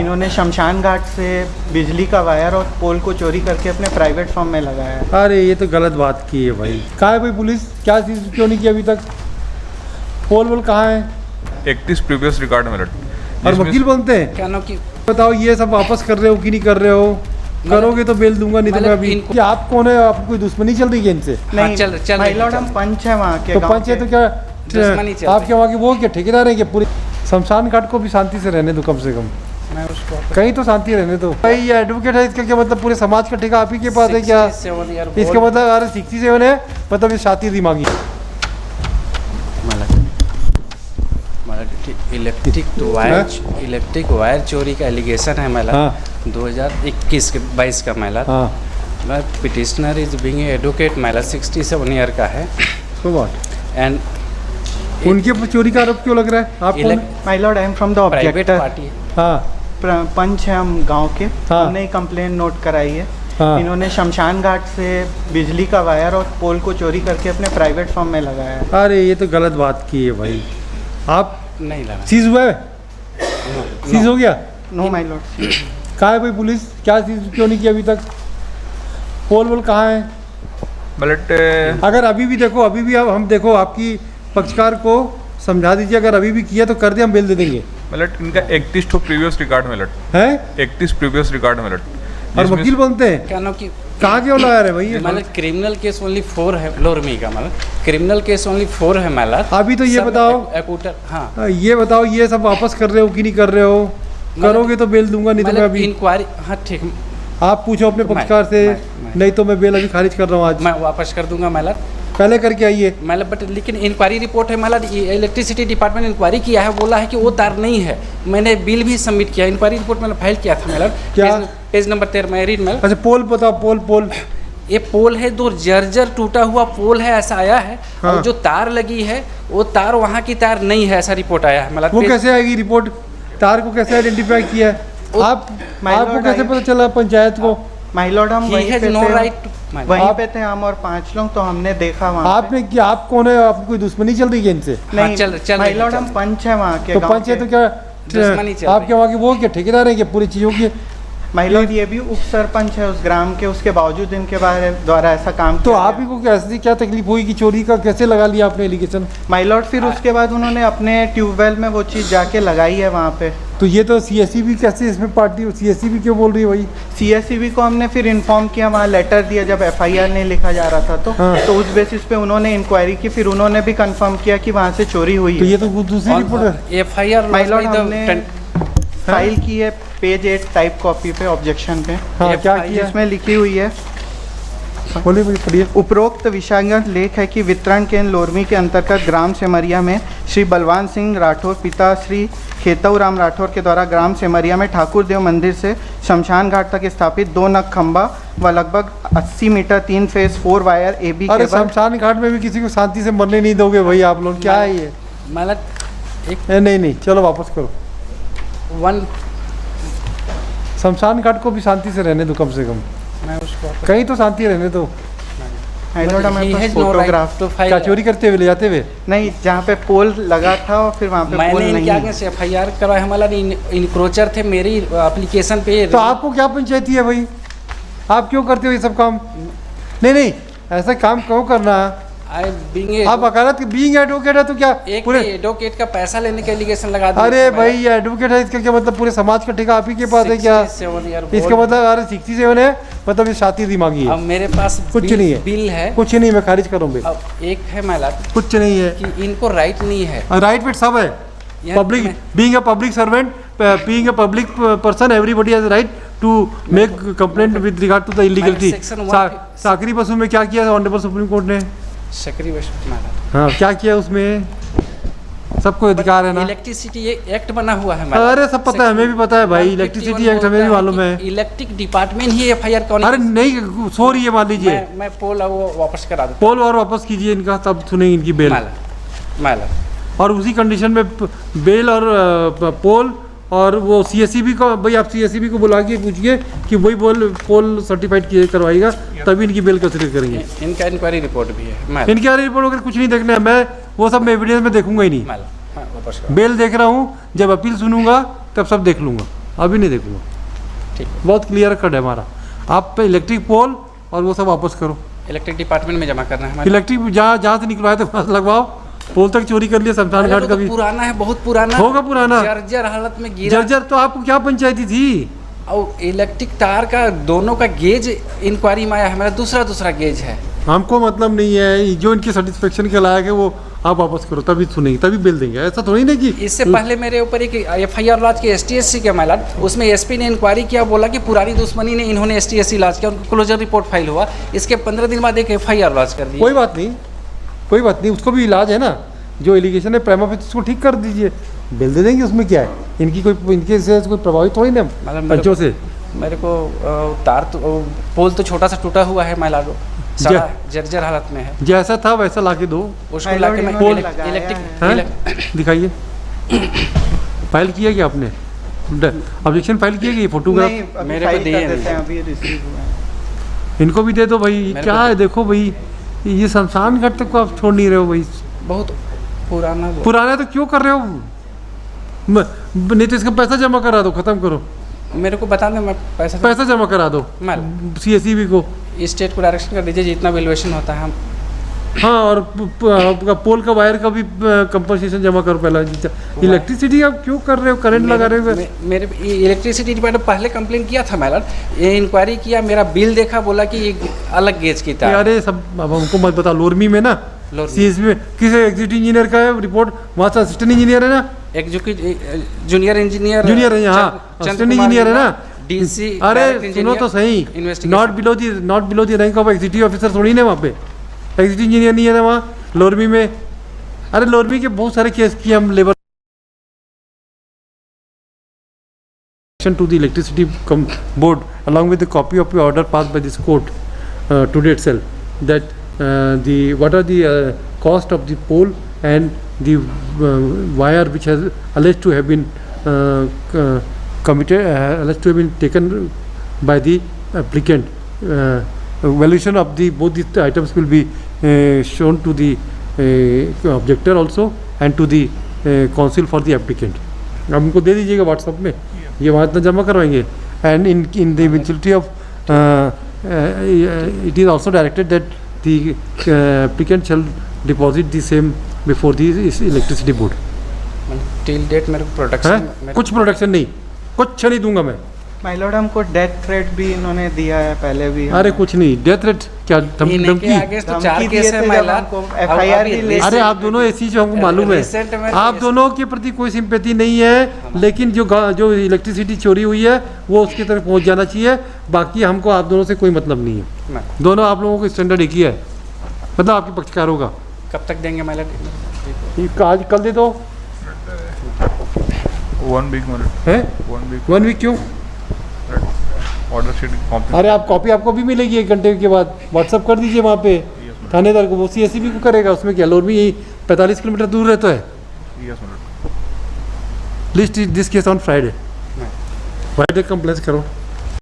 इन्होंने शमशान घाट से बिजली का वायर और पोल को चोरी करके अपने प्राइवेट फॉर्म में लगाया है। अरे ये तो गलत बात की है भाई। कहाँ है भाई पुलिस? क्या चीज़ क्यों नहीं की अभी तक? पोल वोल कहाँ है? 31 प्रीवियस रिकॉर्ड में और वकील बनते हैं क्या नाम की बताओ, ये सब वापस कर रहे हो कि नहीं कर रहे हो? करोगे तो बेल दूंगा, नहीं तो मैं अभी। कि आप कौन है? आपको कोई दुश्मनी चल रही है इनसे? नहीं चल माय लॉर्ड, हम पंच है वहाँ के। तो पंच है तो क्या दुश्मनी चल आपके वहाँ के वो क्या ठेकेदार है क्या? पूरे शमशान घाट को भी शांति से रहने दो कम से कम। मैं उसको कहीं तो शांति रहने दो भाई। ये एडवोकेट है, इसका क्या मतलब पूरे समाज का ठेका आप ही के पास है क्या? 67 ईयर इसका मतलब अरे 67 है मतलब ये शाती दिमागी। इलेक्ट्रिक वायर चोरी का एलिगेशन है मेला। हाँ। 2021-22 का मेला। हाँ petitioner is being advocate Mela 67 year का है। so what? एंड उनके ऊपर चोरी का आरोप क्यों लग रहा है? आप कौन हैं? My lord, I am from the private objector. Party हाँ पंच है हम गांव के। हाँ। हमने कंप्लेंट नोट कराई है। हाँ। इन्होंने शमशान घाट से बिजली का वायर और पोल को चोरी करके अपने प्राइवेट फॉर्म में लगाया है। अरे ये तो गलत बात की है भाई। आप नहीं लगा। सीज हुआ है? सीज हो गया? No my lord. कहाँ है भाई पुलिस? क्या चीज़ क्यों नहीं की अभी तक? पोल वोल कहाँ है? बट अगर अभी भी देखो, अभी भी हम देखो आपकी पक्षकार को समझा दीजिए, अगर अभी भी किया तो कर दे, हम बेल दे देंगे। मतलब इनका 31 ठो प्रीवियस रिकॉर्ड में है 31 प्रीवियस रिकॉर्ड में और वकील बनते हैं। क्या नाम की कहाँ के लॉयर है भाई ये? मतलब क्रिमिनल केस ओनली 4 है लोरमी का। मतलब क्रिमिनल केस ओनली 4 है मेला। अभी तो ये बताओ, हाँ ये बताओ, ये सब वापस कर रहे हो कि नहीं कर रहे हो? करोगे तो बेल दूंगा, नहीं तो मैं अभी। इंक्वायरी हाँ ठीक। आप पूछो अपने पक्षकार से, नहीं तो मैं बेल अभी खारिज कर रहा हूँ आज। मैं वापस कर दूंगा मेला। पहले करके आइए। मतलब बट लेकिन इंक्वायरी रिपोर्ट है मतलब इलेक्ट्रिसिटी डिपार्टमेंट ने इंक्वायरी किया है, बोला है कि वो तार नहीं है। मैंने बिल भी सबमिट किया, इंक्वायरी रिपोर्ट मैंने फाइल किया था मतलब। क्या? पेज नंबर 13 में रीड में। अच्छा पोल बताओ, पोल ये पोल है, 2 जर्जर टूटा हुआ पोल है ऐसा आया है। हाँ। और जो तार लगी है वो तार वहाँ की तार नहीं है, ऐसा रिपोर्ट आया है मतलब। वो कैसे आएगी रिपोर्ट? तार को कैसे आइडेंटिफाई किया है? आपको कैसे पता चला पंचायत को? माय लॉर्ड, हम वहीं पे नो थे। राइट। वहीं पे थे हम और 5 लोग, तो हमने देखा वहाँ आपने क्या, आप कौन है? आपको कोई दुश्मनी चल रही है इनसे? नहीं चल माय लॉर्ड, हम पंच है वहाँ के। तो पंच है तो क्या दुश्मनी चल आपके वहाँ के वो क्या ठेकेदार है क्या पूरी चीज़ों की? माय लॉर्ड, ये भी उप सरपंच है उस ग्राम के, उसके बावजूद इनके द्वारा ऐसा काम तो किया आप गया। ही को कैसे क्या तकलीफ हुई कि चोरी का कैसे लगा लिया आपने एलिगेशन? माय लॉर्ड, फिर उसके बाद उन्होंने अपने ट्यूबवेल में वो चीज़ जाके लगाई है वहाँ पे। तो ये तो CSCB कैसे इसमें पार्टी? CSCB क्यों बोल रही है भाई? CSCB को हमने फिर इन्फॉर्म किया, वहाँ लेटर दिया जब FIR नहीं लिखा जा रहा था तो। हाँ। तो उस बेसिस पे उन्होंने इंक्वायरी की, फिर उन्होंने भी कंफर्म किया कि वहाँ से चोरी हुई तो है। ये तो दूसरी रिपोर्ट है। FIR माय लॉर्ड, हमने फाइल की है पेज 8 टाइप कॉपी पे ऑब्जेक्शन पे। हाँ क्या किया? जिसमें लिखी हुई है, बोलिए भाई पढ़िए। उपरोक्त विषयांगत लेख है कि वितरण केंद्र लोरमी के अंतर्गत ग्राम सेमरिया में श्री बलवान सिंह राठौर पिता श्री खेतऊ राम राठौर के द्वारा ग्राम सेमरिया में ठाकुर देव मंदिर से शमशान घाट तक स्थापित 2 नग खंबा व लगभग 80 मीटर 3 फेज 4 वायर AB अरे केबल। शमशान घाट में भी किसी को शांति से मरने नहीं दोगे भाई आप लोग? क्या है ये? मतलब नहीं चलो वापस करो। 1 शमशान घाट को भी शांति से रहने दो कम से कम। मैं उसको कहीं तो शांति रहने दो। माय लॉर्ड, हमारे पास He has no right photograph to file- क्या चोरी करते हुए ले जाते हुए? नहीं, जहाँ पे पोल लगा था और फिर वहाँ पे पोल मैंने नहीं इनके है। आगे से FIR करवाया। हमारा इनक्रोचर थे मेरी एप्लीकेशन पे। तो आपको क्या पंचायती है भाई? आप क्यों करते हो ये सब काम? नहीं ऐसा काम क्यों करना? आप वकालत बीइंग एडवोकेट है तो क्या एक पूरे? एडवोकेट का पैसा लेने का एलिगेशन लगा दिया। अरे भाई ये एडवोकेट है, इसका क्या मतलब पूरे समाज का ठेका आप ही के पास है क्या? 67 ईयर इसका मतलब अरे 67 है मतलब ये शाती दिमागी अब है। मेरे पास कुछ नहीं है। बिल है। कुछ नहीं, मैं खारिज करूँ बिल। अब एक है माला कुछ नहीं है। कि इनको राइट नहीं है। राइट पे सब है। यहाँ पब्लिक मैं- being a public servant, being a public person, everybody has right to make complaint with regard to the illegality. Section 1 साकरी बसु में क्या किया ऑनरेबल सुप्रीम कोर्ट ने? सकरी वैश्विक माला हाँ क्या किया उसमें? सबको अधिकार है ना? इलेक्ट्रिसिटी एक्ट बना हुआ है माला। अरे सब पता है, हमें भी पता है भाई। इलेक्ट्रिसिटी एक्ट हमें भी मालूम है। इलेक्ट्रिक डिपार्टमेंट ही FIR कौन? अरे नहीं सो रही है मान लीजिए। मैं पोल वो वापस करा दूँ। पोल और वापस कीजिए इनका, तब सुनेंगे इनकी बेल। माला और उसी कंडीशन में बेल और पोल और वो CSCB को भाई, आप CSCB को बुला के पूछिए कि वही पोल सर्टिफाइड किए करवाएगा, तभी इनकी बेल कंसिडर करेंगे। इनका इंक्वायरी रिपोर्ट भी है। इनकी आ रिपोर्ट वगैरह कुछ नहीं देखना है, मैं वो सब मैं एविडेंस में देखूंगा ही नहीं। वापस करो। बेल देख रहा हूँ, जब अपील सुनूंगा तब सब देख लूंगा। अभी नहीं देखूंगा। ठीक है। बहुत क्लियर कट है हमारा। आप पे इलेक्ट्रिक पोल और वो सब वापस करो। इलेक्ट्रिक डिपार्टमेंट में जमा करना है हमारे। इलेक्ट्रिक जहाँ से निकलवाए थे वहाँ से लगवाओ। पोल तक चोरी कर लिया शमशान घाट का भी। पुराना है, बहुत पुराना होगा पुराना। जर्जर हालत में गिरा। जर्जर तो आपको क्या पंचायती थी? और इलेक्ट्रिक तार का दोनों का गेज इंक्वायरी में आया है, मेरा दूसरा गेज है। हमको मतलब नहीं है, जो इनके सेटिस्फेक्शन के लायक है वो आप वापस करो, तभी सुनेंगे, तभी बिल देंगे। ऐसा थोड़ी ना कि इससे पहले मेरे ऊपर एक FIR लॉन्च की STSC के मामला, उसमें SP ने इंक्वायरी किया, बोला कि पुरानी दुश्मनी ने इन्होंने STSC लॉन्च किया, उनको क्लोजर रिपोर्ट फाइल हुआ। इसके 15 दिन बाद एक FIR लॉन्च कर दी। कोई बात नहीं, उसको भी इलाज है ना। जो एलिगेशन है प्राइमा फेसी उसको ठीक कर दीजिए, बिल दे देंगे। उसमें क्या है, इनके से कोई प्रभावित थोड़ी ना पंचों से। मेरे को तार तो पोल तो छोटा सा टूटा हुआ है, माइलाडो सारा जर्जर हालत में है। जैसा था वैसा लाके दो। उसको लाके मैं पोल इलेक्ट्रिक दिखाइए। फाइल किया क्या आपने? ऑब्जेक्शन फाइल किया कि फोटोग्राफ नहीं, अभी मेरे को फाइल दिए कर देते नहीं। हैं, अभी रिसीव हुआ है। इनको भी दे दो भाई। मेरे क्या को है देखो भाई, ये शमशान घाट तक को आप छोड़ नहीं रहे हो भाई। बहुत पुराना पुराना तो क्यों कर रहे हो? नहीं तो इसका पैसा जमा करा दो, खत्म करो। मेरे को बता दें, मैं पैसा जमा करा दो CSEB को। स्टेट को डायरेक्शन कर दीजिए, जितना वैल्यूएशन होता है हम। हाँ, और आपका पोल का वायर का भी कंपनसेशन जमा करो पहला। इलेक्ट्रिसिटी आप क्यों कर रहे हो, करंट लगा रहे हो? मेरे इलेक्ट्रिसिटी डिपार्टमेंट पहले कंप्लेन किया था मैडम, ये इंक्वायरी किया, मेरा बिल देखा, बोला कि ये अलग गेज की तार। अरे सब अब हमको मत बता। लोरमी में ना CSB में किस एग्जीक्यूटिव इंजीनियर का है रिपोर्ट, वहाँ से असिस्टेंट इंजीनियर है ना, जूनियर इंजीनियर है, हाँ असिस्टेंट इंजीनियर है ना। DC। अरे सुनो तो सही, not below the rank of executive officer थोड़ी ना वहाँ पे। एग्जीक्यूटिव इंजीनियर नहीं है ना वहाँ लोरमी में। अरे लोरमी के बहुत सारे केस किए हम labour to the electricity board along with the copy of the order passed by this court today itself, that what are the cost of the pole and the wire which has alleged to have been alleged to have been taken by the applicant. Valuation of the both these items will be shown to the objector also and to the counsel for the applicant. आप उनको दे दीजिएगा WhatsApp में, ये वहाँ इतना जमा करवाएंगे। And in the eventuality of it is also directed that the applicant shall deposit the same before the electricity board. Till date मेरे को प्रोडक्शन कुछ प्रोडक्शन नहीं, कुछ नहीं दूंगा मैं। माय लॉर्ड, हमको डेथ थ्रेट भी इन्होंने दिया है पहले भी। अरे कुछ नहीं, डेथ थ्रेट क्या, धमकी? आगे तो 4 केस है माय लॉर्ड, FIR भी ले। अरे आप दोनों ऐसी जो हमको मालूम है, आप दोनों के प्रति कोई सिंपैथी नहीं है, लेकिन जो इलेक्ट्रिसिटी चोरी हुई है वो उसकी तरफ पहुंच जाना चाहिए। बाकी हमको आप दोनों से कोई मतलब नहीं है। दोनों आप लोगों को स्टैंडर्ड एक ही है, मतलब आपके पक्षकार होगा। कब तक देंगे माय लॉर्ड? आज कल दे दो। 1 week है 1 वीक क्यों? Order sheet copy. अरे आप कॉपी आपको भी मिलेगी 1 घंटे के बाद, व्हाट्सअप कर दीजिए वहाँ पे थानेदार को, वो CSEB को करेगा। उसमें क्या, लोरमी यही 45 किलोमीटर दूर रहता है। List this case on Friday complaint करो।